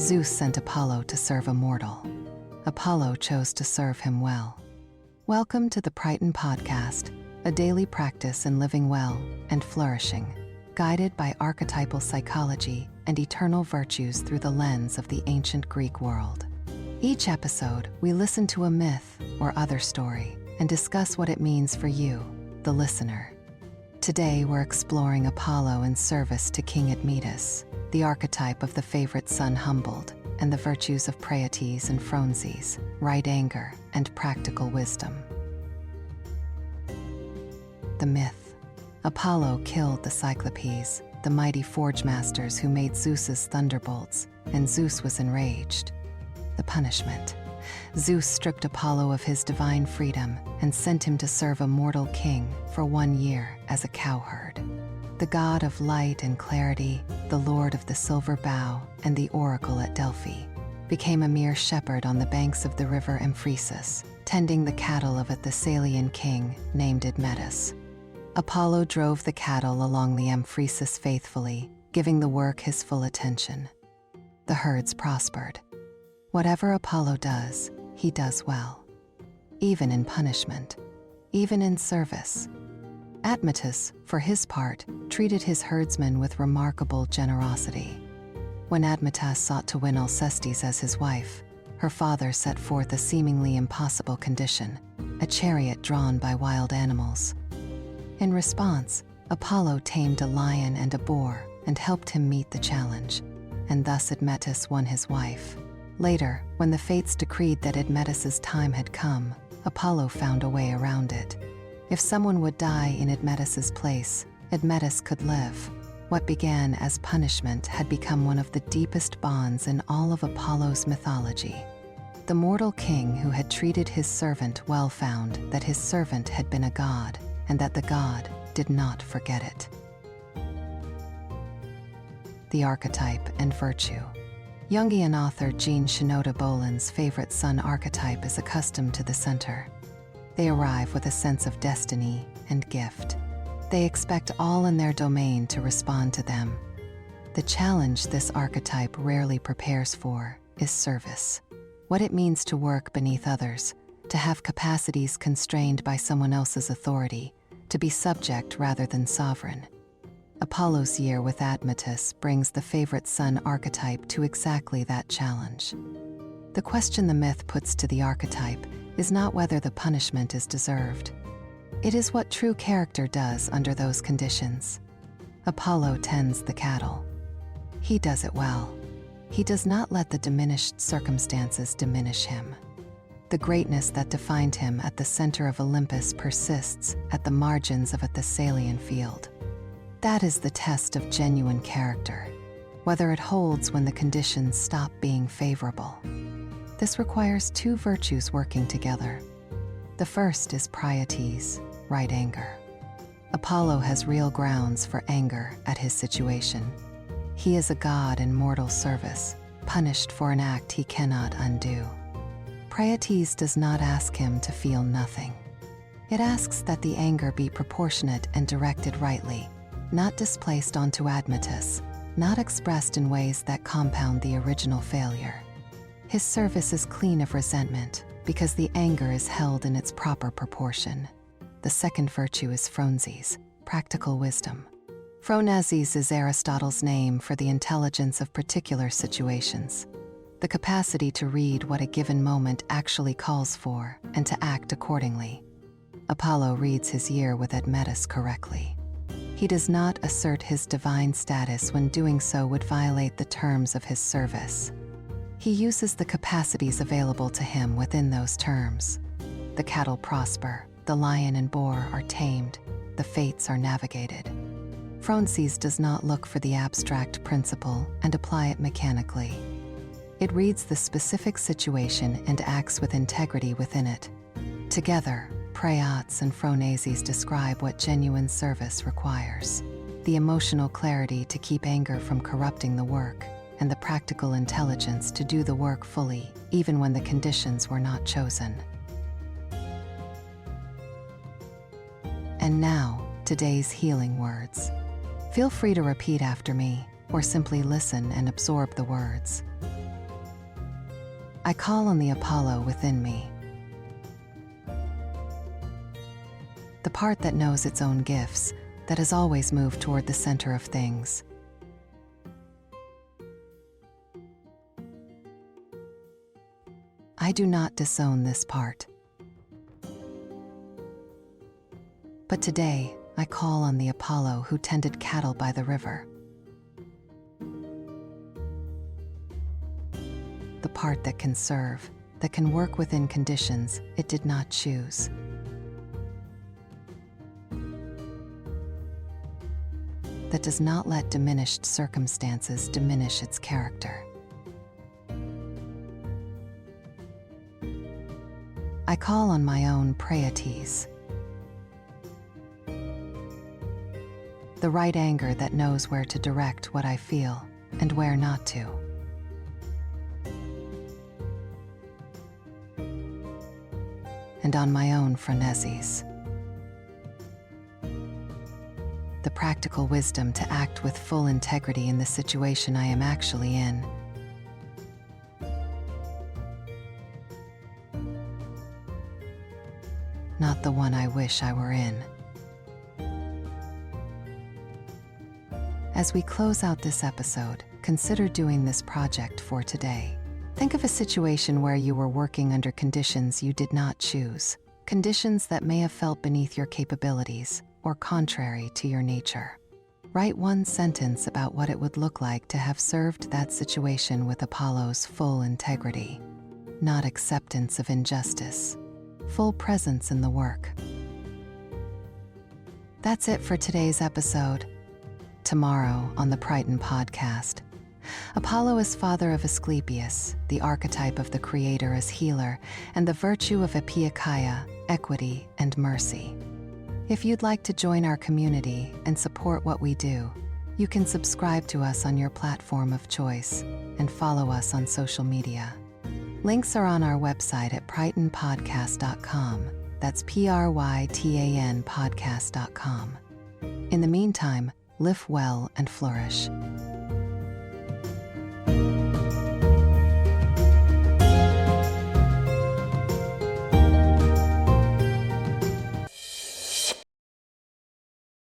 Zeus sent Apollo to serve a mortal. Apollo chose to serve him well. Welcome to the Prytan Podcast, a daily practice in living well and flourishing, guided by archetypal psychology and eternal virtues through the lens of the ancient Greek world. Each episode, we listen to a myth or other story and discuss what it means for you, the listener. Today, we're exploring Apollo in service to King Admetus, the archetype of the favorite son humbled, and the virtues of Praotes and phronesis, right anger, and practical wisdom. The myth. Apollo killed the Cyclopes, the mighty forge masters who made Zeus's thunderbolts, and Zeus was enraged. The punishment. Zeus stripped Apollo of his divine freedom and sent him to serve a mortal king for 1 year as a cowherd. The god of light and clarity, the lord of the silver bow and the oracle at Delphi, became a mere shepherd on the banks of the river Phronesis, tending the cattle of a Thessalian king named Admetus. Apollo drove the cattle along the Phronesis faithfully, giving the work his full attention. The herds prospered. Whatever Apollo does, he does well. Even in punishment, even in service. Admetus, for his part, treated his herdsmen with remarkable generosity. When Admetus sought to win Alcestis as his wife, her father set forth a seemingly impossible condition, a chariot drawn by wild animals. In response, Apollo tamed a lion and a boar and helped him meet the challenge, and thus Admetus won his wife. Later, when the fates decreed that Admetus's time had come, Apollo found a way around it. If someone would die in Admetus's place, Admetus could live. What began as punishment had become one of the deepest bonds in all of Apollo's mythology. The mortal king who had treated his servant well found that his servant had been a god, and that the god did not forget it. The archetype and virtue. Jungian author Jean Shinoda Boland's favorite son archetype is accustomed to the center. They arrive with a sense of destiny and gift. They expect all in their domain to respond to them. The challenge this archetype rarely prepares for is service. What it means to work beneath others, to have capacities constrained by someone else's authority, to be subject rather than sovereign. Apollo's year with Admetus brings the favorite son archetype to exactly that challenge. The question the myth puts to the archetype is not whether the punishment is deserved. It is what true character does under those conditions. Apollo tends the cattle. He does it well. He does not let the diminished circumstances diminish him. The greatness that defined him at the center of Olympus persists at the margins of a Thessalian field. That is the test of genuine character, whether it holds when the conditions stop being favorable. This requires two virtues working together. The first is Praotes, right anger. Apollo has real grounds for anger at his situation. He is a god in mortal service, punished for an act he cannot undo. Praotes does not ask him to feel nothing. It asks that the anger be proportionate and directed rightly, not displaced onto Admetus, not expressed in ways that compound the original failure. His service is clean of resentment because the anger is held in its proper proportion. The second virtue is phronesis, practical wisdom. Phronesis is Aristotle's name for the intelligence of particular situations, the capacity to read what a given moment actually calls for and to act accordingly. Apollo reads his year with Admetus correctly. He does not assert his divine status when doing so would violate the terms of his service. He uses the capacities available to him within those terms. The cattle prosper, the lion and boar are tamed, the fates are navigated. Phronesis does not look for the abstract principle and apply it mechanically. It reads the specific situation and acts with integrity within it. Together, Praotes and phronesis describe what genuine service requires: the emotional clarity to keep anger from corrupting the work, and the practical intelligence to do the work fully, even when the conditions were not chosen. And now, today's healing words. Feel free to repeat after me, or simply listen and absorb the words. I call on the Apollo within me, the part that knows its own gifts, that has always moved toward the center of things. I do not disown this part. But today, I call on the Apollo who tended cattle by the river. The part that can serve, that can work within conditions it did not choose. That does not let diminished circumstances diminish its character. I call on my own Praotes, the right anger that knows where to direct what I feel and where not to. And on my own phronesis, the practical wisdom to act with full integrity in the situation I am actually in. Not the one I wish I were in. As we close out this episode, consider doing this project for today. Think of a situation where you were working under conditions you did not choose, conditions that may have felt beneath your capabilities or contrary to your nature. Write one sentence about what it would look like to have served that situation with Apollo's full integrity, not acceptance of injustice, full presence in the work. That's it for today's episode. Tomorrow on the Prytan Podcast, Apollo is father of Asclepius, the archetype of the creator as healer, and the virtue of Epieikeia, equity and mercy. If you'd like to join our community and support what we do, you can subscribe to us on your platform of choice and follow us on social media. Links are on our website at prytanpodcast.com. That's Prytan podcast.com. In the meantime, live well and flourish.